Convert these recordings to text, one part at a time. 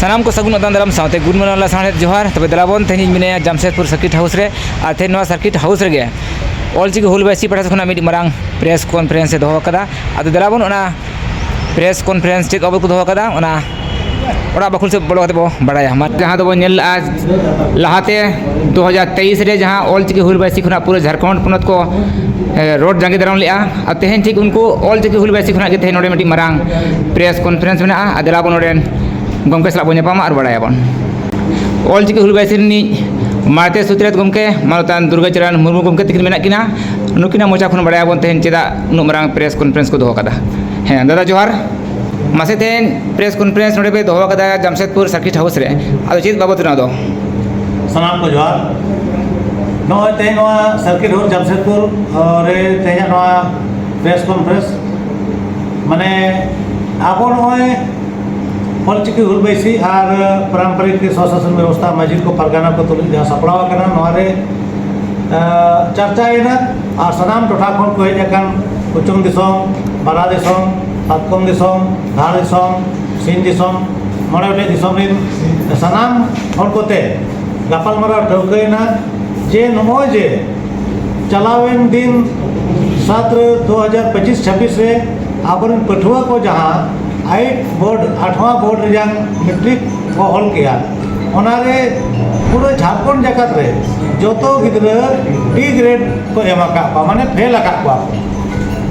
सानाम को सगुन अदान दाराम साथे गुड मॉर्निंग साणे जोहार तबे दलाबन तेनी मिने जामशेदपुर सर्किट हाउस रे आ थे नवा सर्किट हाउस रे ऑलचिकी हुलबासी पाठा खना मिड मारांग प्रेस कॉन्फ्रेंस दो कदा आदो दलाबन ओना प्रेस कॉन्फ्रेंस चेक अब को दो कदा ओना ओरा बखुल से बड़ो बो बड़ाया हम जहां दो नेल आज लहाते 2023 रे जहां ऑलचिकी हुलबासी खना पूरे झारखंड पुनत को रोड जांगे दाराम लिया आ तेहन ठीक उनको ऑलचिकी हुलबासी खना के थे नोडे मिड मारांग प्रेस कॉन्फ्रेंस में आ दलाबन ओडेन गमके सला बोने पामा और बड़ायाबन ऑलचिकी हुलबासी नि मारते सुत्रेत गमके मानतान दुर्गाचरण मुर्मू गमके तकिन मेना किना नुकिना मोचा खन बड़ायाबन तेहन चेदा नु मारांग प्रेस कॉन्फ्रेंस को दो कदा हे दादा जोहार मासे तेहन प्रेस कॉन्फ्रेंस नोडे पे दो कदा जामशेदपुर सर्किट हाउस रे आदो चेद बाबत ना दो सनाम को जोहार नो तेहन नो सर्किट हाउस जामशेदपुर रे तेहन नो प्रेस कॉन्फ्रेंस माने आबो नोय ऑलचिकी हुलबासी और पारंपरिक स्वशासन व्यवस्था मस्जिद को परगाना को तुल जहाँ सपड़ाव करना नोरे चर्चा और सनाम टोठा खन को हेजन उचुंग दिसोम बारा दिसोम पातकम दिसोम धार दिसोम सीन दिसोम मड़े दिसोम रिन सनाम हर कोते गापालमाराव ठौकैना जे नमो जे चलावेन दिन 2025-26 रे आबरन पठुआ को जहाँ 8वां बोर्ड रिजान मैट्रिक को हल किया ओनारे पूरे झारखंड जगत रे जोतो गिद्रा डी ग्रेड को एमा का माने फेल का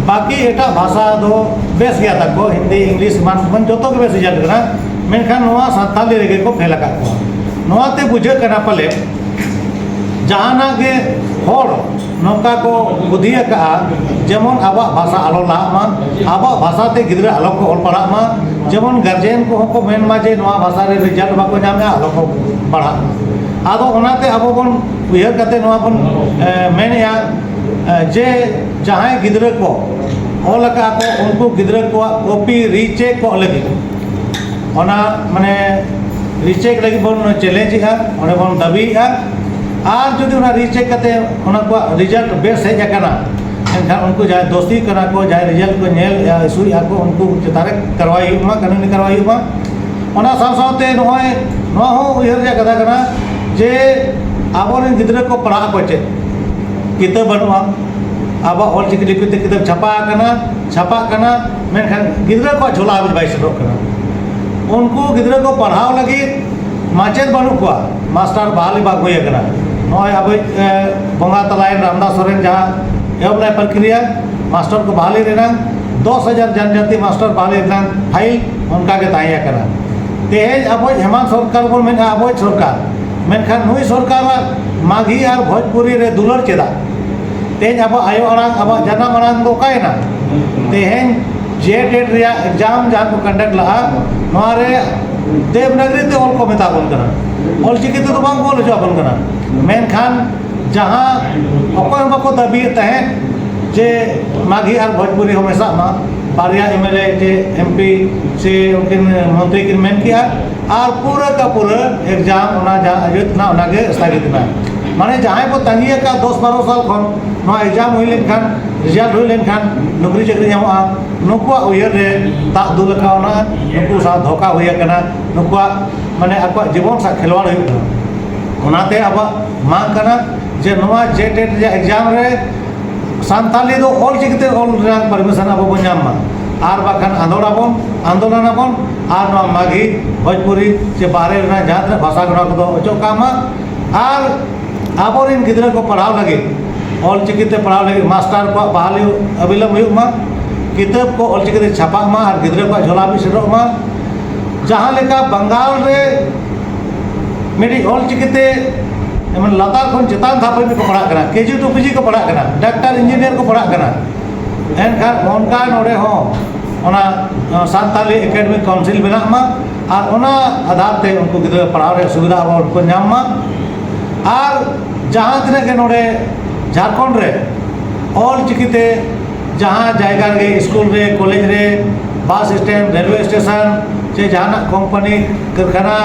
बाकी एटा भाषा दो बेस गया तक को हिंदी इंग्लिश मन जोतो के बेस रिजल्ट करा मेनखान नोआ सानताली रे को फेल का नोआ ते बुझे कना पले जहाना के होड़ नौका को बुद्धि का जेमन आबा भाषा आलो लामा आबा भाषा ते गिद्रा आलो को ऑल पढ़ा मा जेमन गार्जियन को को मेन मा जे नवा भाषा रे रिजल्ट बाको जामे आलो को पढ़ा आदो ओनाते आबो बन उयहर कते नवा बन मेन या जे जहां गिद्रा को ऑल का को उनको गिद्रा को कॉपी रीचेक को लगी ओना माने रीचेक लगी बन चैलेंज है ओने बन दाबी है और जो रीचेक करते रिजल्ट बेस हेज एनखान उनको जहाँ दोस्ती करा को जहाँ रिजल्ट को नेल या इशू को उनको चेतारे करवाई कानूनी करवाई साथे उहर कथा कना जे आबोरेन गिद्रा को पढ़ा को चे किताब बनुआ अब ऑलचिकी लिपिते किताब छापा मेनखान गिद्रा को झोला बै सेटोग उनको गिद्रा को पढ़ाव लगी माचेद बनू को मास्टर बहाली बाग होना नॉय अब बंगा तलायन रामदास सोरेन जहाँ एहब प्रक्रिया मास्टर को बहाली लेना 10,000 जनजाति मास्टर बहाली लेना फाइल उनका के ताया करा तेज अब हेमंत सरकार बन में अब सरकार मेनखान नुई सरकार माघी और भोजपुरी रे दुलर चेदा तेज अब आयो अड़ांग अब जन्म अड़ांग दो कायना तेहन जेटेट रे एग्जाम जहाँ को कंडक्ट लहा नोरे देवनागरी ते ऑल को मेताबन कना ऑलचिकी तो बांग बोल जोबन कना मेनखान जहाँ अकोय बाको दाबी तहे जे माघी और भोजपुरी हमेशा मा बारिया एमएलए जे एमपी से उनकिन मंत्री किन मेन किया और पूरा का पूरा एग्जाम ओना जा आयोजित ना ओना के स्थगित ना माने जहाँ को तंगिया का 10-12 साल खन नो एग्जाम हुई लेनखान रिजल्ट हुई लेनखान नौकरी चाकरी नामा नुकुआ उयहर रे दाग दुल कावना नुकु सा धोखा हुई कना नुकुआ माने आको जीवन सा खिलवाड़ हुई कना ओनाते अब मांग कना जे नवा जेटेट जे एग्जाम रे सानताली दो ऑलचिकीते ऑल रंग परमिशन अब बन जाम आर बाखान आंदोलनाबन और नवा माघी भोजपुरी से बाहरे ना जहाँ भाषा गणा को अचोकामा और आबोरिन गिद्रा को पढ़ाव लगे ऑलचिकीते पढ़ाव लगे मास्टर को बहाली अविलंब हुआ किताब को ऑलचिकीते छापा मा और गिद्रा को झोला भी सेटोग मा जहाँ लेका बंगाल रे मेरी ऑलचिकीते एमन लतार खन चेतान थापे को पढ़ा करा केजी टू पीजी को पढ़ा करा डॉक्टर इंजीनियर को पढ़ा करा एनखान उनका नोड़े हो ओना सानताली एकेडमिक काउंसिल बना मा और ओना आधार ते उनको गिद्रा पढ़ाव रे सुविधा उनको नाम मा और जहाँ तीन के नोड़े झारखंड रे ऑलचिकीते जहाँ जायगा रे स्कूल रे कॉलेज रे बस स्टैंड रेलवे स्टेशन से जहाँ कंपनी कारखाना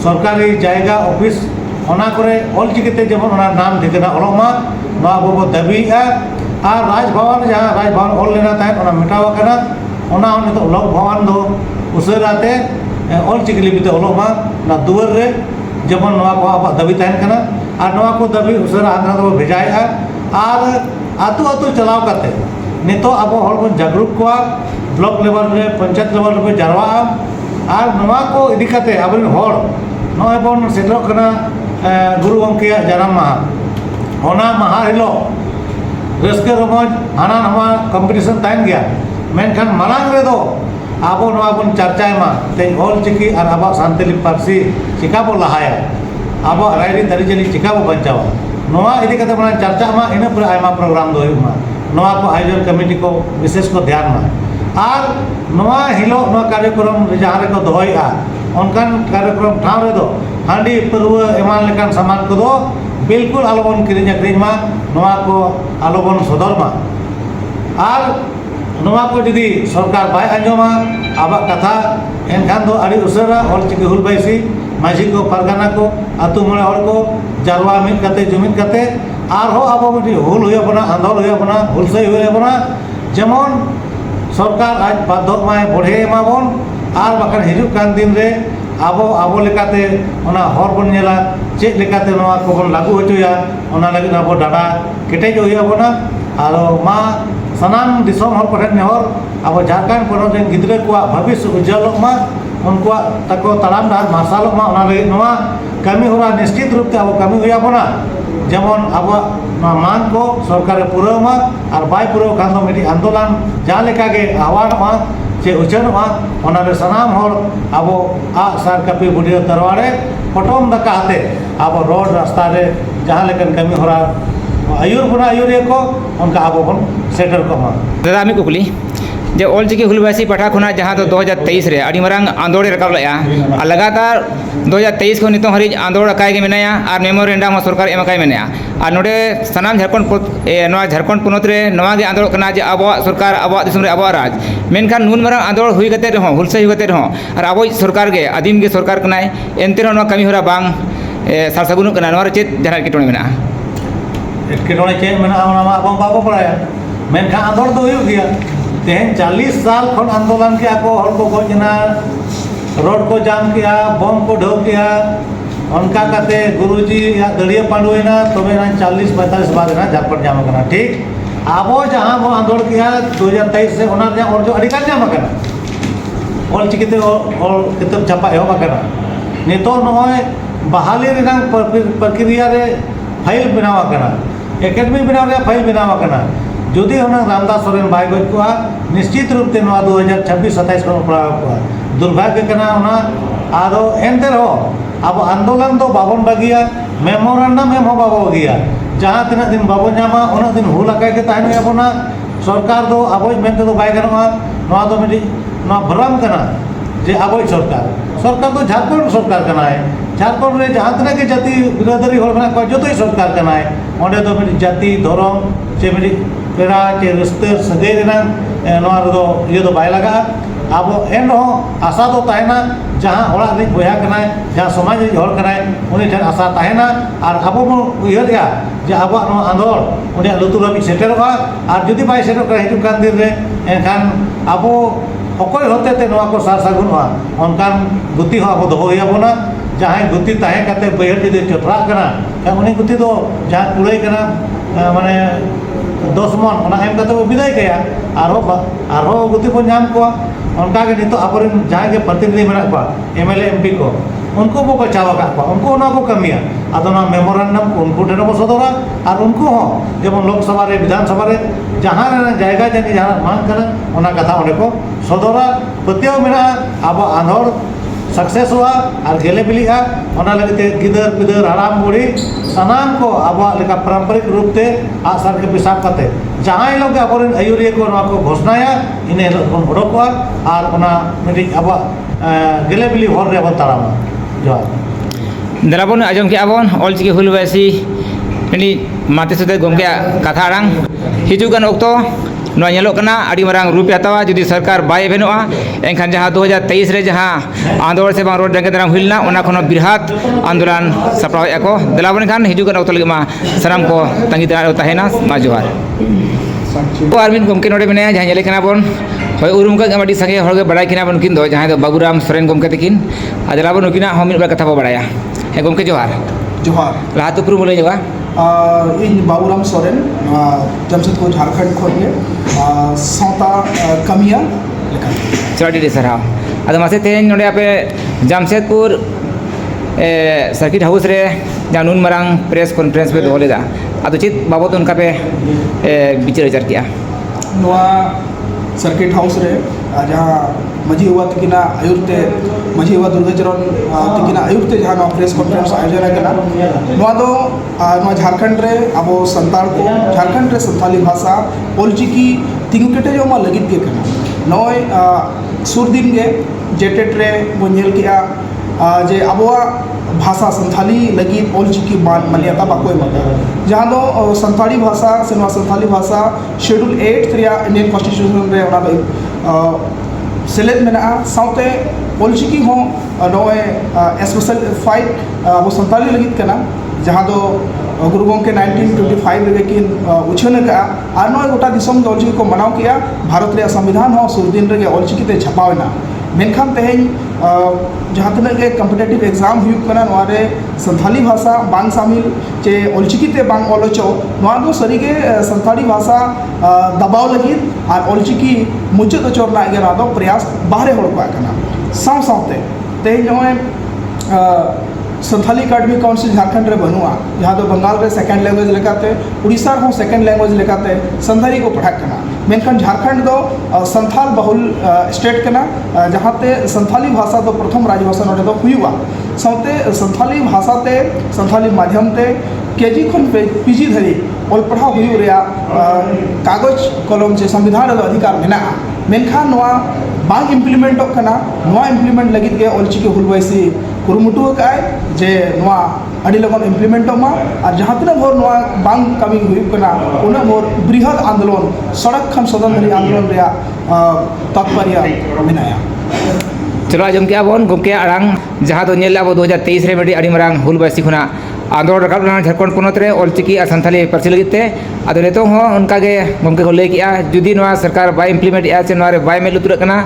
सरकारी जायगा ऑफिस ओना करे ऑलचिकीते जेमन ओना नाम ठिकाना ओलोमा नवा बो दाबी और राजभवन जहाँ राजभवन ऑल लेना था ओना मिटावा कना ओना लोक भवन दो उसराते ऑलचिकी लिपिते ओलोग मा ना दुआर रे जेमन नवा को अब दाबी तहन कना और नवा को दाबी उसरा आंध्र को भेजाएगा और आतु आतु चलाव करते नितो अब हर बन जागरूक को ब्लॉक लेवल रे पंचायत लेवल रे जारवा और नवा को इदी करते अब हर नय बन सेटलो कना गुरु गंके जन्म माह ओना माहा हिलो रस्के रमज हाना नवा कंपटीशन तहन गया मेनखान मालांग रे दो आबो नवा बन चर्चाय मा ते ऑलचिकी और अब सानताली पारसी चिका बो लहाया अब रायरी दारिजली चिका बो बचावा नवा इदी कते बना चर्चा मा इना पर आयमा प्रोग्राम दो मा नवा को आयोजन कमेटी को विशेष को ध्यान मा और नवा हिलो नवा कार्यक्रम जहां रे को दोहया उनकान कार्यक्रम ठाव रे दो हांडी परवा एमान लेकान सामान को दो बिल्कुल आलोबन किरिंग अक्रिंग मा नवा को आलोबन सदर मा और नवा को जदि सरकार बाय आंजमा आबा कथा एनखान दो आड़ी उसरा ऑलचिकी हुल बाइसी माझी को परगाना को आतु मणे हर को जारवा मिट कते जुमित कते आर हो आबो मिटी हुल होया बना आंदोल होया बना हुलसई होया बना जेमन सरकार आज बाध्य माय बढ़े एमाबन आर बाखान हिजुक कान दिन रे आबो आबो लेकाते ओना हर बन नेला चेक लेकाते नवा को बन लागू होचोया ओना लगी आबो डाडा केटेज होया बना आरो मा सनाम दिसोम हर कोठे नेहर अब झारखंड पनत रेन गिद्रा को भविष्य उज्जवल मा उनको तको तड़ाम डार मार्शल मा ओना लगी नवा कमी होरा निश्चित रूप से अब कमी होया बना जेमन अब मांग को सरकार पूरा मा और बाय पूरा खान दो मिटी आंदोलन जहाँ लेका के आह्वान मा चे उचन मा ओना रे सनाम हर अब आ सार कपी बुढ़िया तरवाड़े पटम दका हाते अब रोड रास्ता रे जहाँ लेकन कमी होरा आयुर बना आयुरिया को उनका अब बन सेटर को मा दादा आमी कुकली जे ऑलचिकी हुलबासी पठा खुना जहाँ तो 2023 रे अड़ी मरांग आंदोलन रकाब लया और लगातार 2023 को नितो हरिज आंदोलन रकाय के मेनाया और मेमोरेंडम सरकार एमकाय मेनाया और नोडे सनाम झारखंड पुनत रे नवा गे आंदोलन कना जे अब सरकार अब दिसम रे अब राज मेनखान नुन मरांग आंदोलन हुई गते रहो हुलसई हुई गते रहो और अब सरकार गे आदिम गे सरकार कनाय एनते रहो कमी होरा बांग सारसागुनु कना नवा रे चेत जहां किटोने मेना एटकेटोने चेक मेना ओना मा अब बाबो पड़ाया मेनखान आंदोलन तो हुई गया तेहन 40 साल खन आंदोलन के को हर को गजना रोड को जाम किया बम को ढो किया उनका कते गुरुजी या दड़िया पांडुएना तबे ना 40-45 बाद ना झारखंड जाम करना ठीक अब जहां वो आंदोलन किया 2023 से ओना रे और जो अधिकार जाम करना ऑलचिकी ते और किताब छापा एहो करना नितो नय बहाली रे प्रक्रिया रे फाइल बनावा करना एकेडमी बनावा रे फाइल बनावा करना जुदी होना रामदास सोरेन बाय गज को निश्चित रूप से 2026-27 को पड़ा को दुर्भाग्य करना होना आदो एंटर हो अब आंदोलन तो बाबन बगिया मेमोरेंडम एम हो बाबो बगिया जहां तीन दिन बाबो नामा उन दिन हुल लगा के तहन होना सरकार दो अबोज मेनते तो बाय गनोआ नवा दो मिडी नवा भरम करना जे अबोज सरकार तो झारखंड सरकार करना है झारखंड रे जहां तना के जाति बिरादरी होल बना को जो तो सरकार करना है ओंडे तो मिडी जाति धर्म से मिडी पेड़ा चे रस्ते सगे ये तो बाय लगा अब एन आशा तो तहना जहाँ ओड़ा बया जहाँ समाज हर उन्हीं ठेन आशा तहना और अब बन उयहरा जे अब आंदोलन उन्हें लुतुर हाबी सेटेरोगा और जुदी बाय सेटर हिजुक कान दिन रे एनखान अब अकय होते ते नवा को सार सागुनवा उनकान गुति हो अब दोहो होयाबोना जहाँ गुति तहे काते बहर जुदी चोतरा कना उन्हीं गुति दो जहाँ कुड़ाई कना माने 10 मन एम करते विदाय गया और गुति को नाम को उनका के नितो अपरेन जहाँ के प्रतिनिधि मेना को एमएलए एमपी को उनको को बचाव का उनको ना को कमिया अदो ना मेमोरेंडम को उनको ठेनो को सदरा और उनको हो जेमन लोकसभा रे विधानसभा रे जहाँ जायगा जानी जहाँ मांग करना उना कथा उन्हें को सदरा पतियो मेना अब आंदोलन सक्सेस हुआ और गेले बिलिया ओना लगते गिदर पिदर हराम बुढ़ी सनाम को अब लेका पारंपरिक रूप से आसार के पिसाब करते जहाँ लोग अब आयुरिया को घोषणाया इन उड़कोआ और मिट्टी अब गेले बिली हर रे तारामा जोहार दराबन आजम के आबन ऑलचिकी हुलबासी मिनी माते सुदे गमके कथा आरांग हिजुगान ओक्तो मांग रूप हतावा जुदी सरकार बाय बेनोआ एनखान जहाँ 2023 रे जहाँ आंदोलन से रोड जंगे दाराम हुलना बृहत आंदोलन सपड़ाव को दलाबन खान हिजुगान ओक्तो लगे मा सानाम को तंगी तहना मा जोहार और मिन गमके नोडे मेनाया जहाँ बन ᱦᱳᱭ ᱩᱨᱩᱢ ᱠᱟᱜ ᱟᱹᱰᱤ ᱥᱟᱸᱜᱮ ᱦᱚᱲ ᱜᱮ ᱵᱟᱲᱟᱭ ᱠᱤᱱᱟ ᱵᱚᱱ ᱩᱱᱠᱤᱱ ᱫᱚ ᱡᱟᱦᱟᱸᱭ ᱫᱚ ᱵᱟᱵᱩᱨᱟᱢ ᱥᱚᱨᱮᱱ ᱜᱚᱢᱠᱮ ᱛᱟᱹᱠᱤᱱ ᱟᱨ ᱫᱮᱞᱟᱵᱚᱱ ᱩᱱᱠᱤᱱᱟᱜ ᱦᱚᱸ ᱢᱤᱫ ᱵᱟᱨ ᱠᱟᱛᱷᱟ ᱵᱚ ᱵᱟᱲᱟᱭᱟ ᱦᱮᱸ ᱜᱚᱢᱠᱮ ᱡᱚᱦᱟᱨ जोहार ᱞᱟᱦᱟ ᱛᱩᱯᱨᱩ ᱵᱚ ᱞᱟᱹᱭ ᱧᱚᱜᱟ इन बाबूराम सोरेन जमशेदपुर झारखंड खन सावता कमिया चलो ᱟᱹᱰᱤ ᱥᱟᱨᱦᱟᱣ ᱟᱫᱚ ᱢᱟᱥᱮ ᱛᱮᱦᱮᱧ ᱱᱚᱰᱮ ᱟᱯᱮ ᱡᱟᱢᱥᱮᱫᱯᱩर ᱥᱟᱨᱠᱤᱴ ᱦᱟᱣᱩᱥ ᱨᱮ ᱡᱟᱦᱟᱸ ᱱᱩᱱ ᱢᱟᱨᱟᱝ ᱯᱨᱮᱥ ᱠᱚᱱᱯᱷᱟᱨᱮᱱᱥ ᱯᱮ ᱫᱚᱦᱚ ᱞᱮᱫᱟ ᱟᱫᱚ ᱪᱮᱫ ᱵᱟᱵᱚᱫ ᱚᱱᱠᱟ ᱯᱮ ᱵᱤᱪᱟᱹᱨ ᱟᱪᱟᱨ ᱠᱮᱜᱼᱟ सर्किट हाउस रे जहाँ मजी हुआ तकिना आयुर्ते मजी हुआ दुर्गाचरण तकिना आयुर्ते जहाँ प्रेस कॉन्फ्रेंस आयोजन है झारखंड रे अब संताल को झारखंड रे संताली भाषा ऑलचिकी तिंगु केटे जो मा लगित के कना नय सुर दिन गे जेटेट रे बोनेल किया जे अबवा भाषा संथाली लगी ऑलचिकी मान्यता बाको मता जहाँ दो संथाली भाषा से संथाली भाषा शेड्यूल 8 रिया इंडियन कॉन्स्टिट्यूशन रे ओना दो सेलेक्ट मेना साउते ऑलचिकी हो नोए स्पेशल फाइट अब संथाली लगी कना जहाँ दो गुरु गंके 1925 रे किन उछन का आर नोए गोटा दिसम दो ऑलचिकी को मनाव किया भारत रे संविधान हो सुरदिन रे ऑलचिकी ते छपावना मेनखान तेहें जहाँ तक के कम्पिटेटिव एग्जाम हुआ रे संथाली भाषा बांग शामिल चे ऑलचिकी ते बांग ऑलोचो दो सरी के संथाली भाषा दबाव लगी और ऑलचिकी मुचाद चोरना के दो प्रयास बाहरे होड़ को आकना साव सावते तेहें नोए संथाली अकादमी काउंसिल झारखंड रे बनुआ जहाँ तो बंगाल रे सेकेंड लैंग्वेज लेकाते उड़ीसा हो सेकेंड लैंग्वेज लेकाते संथाली को पढ़ा करना मेनखान झारखंड दो संथाल बहुल स्टेट कना जहाँ ते संथाली भाषा तो प्रथम राजभाषा नोडे दो हुआ साउते संथाली भाषा ते संथाली माध्यम ते केजी खन पीजी धरी ऑल पढ़ा हुई रे कागज कलम से संविधान रे अधिकार मेना मेनखान नोआ बांग इम्प्लीमेंट कना नोआ इम्प्लीमेंट लगित के ऑलचिकी हुलवाइसी कुरुमुटु का जे नोआ अड़ी लगन इम्प्लीमेंट मा और जहाँ तना भोर नोआ बांग कमी हुई कना उना भोर बृहद आंदोलन सड़क खन सदन धरी आंदोलन रे तात्पर्य मेनाया चलो आजम के आबोन गमके आड़ांग जहाँ तो नेल अब 2023 रे मेडी अड़ी मरांग हुलबासी खुना आंदोलन रकाब लना झारखंड पोनत रे ऑलचिकी और संथाली पार्सी लगित ते आदो नेतो हो उनका के गमके को लई किया जुदी नोआ सरकार बाय इम्प्लीमेंट या से नोआ रे बाय मेल उतुर कना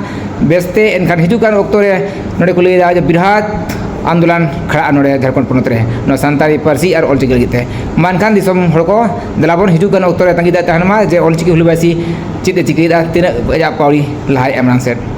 बेस्ते एनखान हिजुकान ऑक्टो रे नोडे को लई दा बृहद आंदोलन खड़ा नोडे झारखंड पोनत रे नो संताली पार्सी और ऑलचिकी लगित ते मानखान दिसम हड़ को दलाबोन हिजुकान ऑक्टो रे तंगी दा तहनमा जे ऑलचिकी हुलबासी चित चिकीदा तिना अजा पावड़ी लहाय एमरांग सेट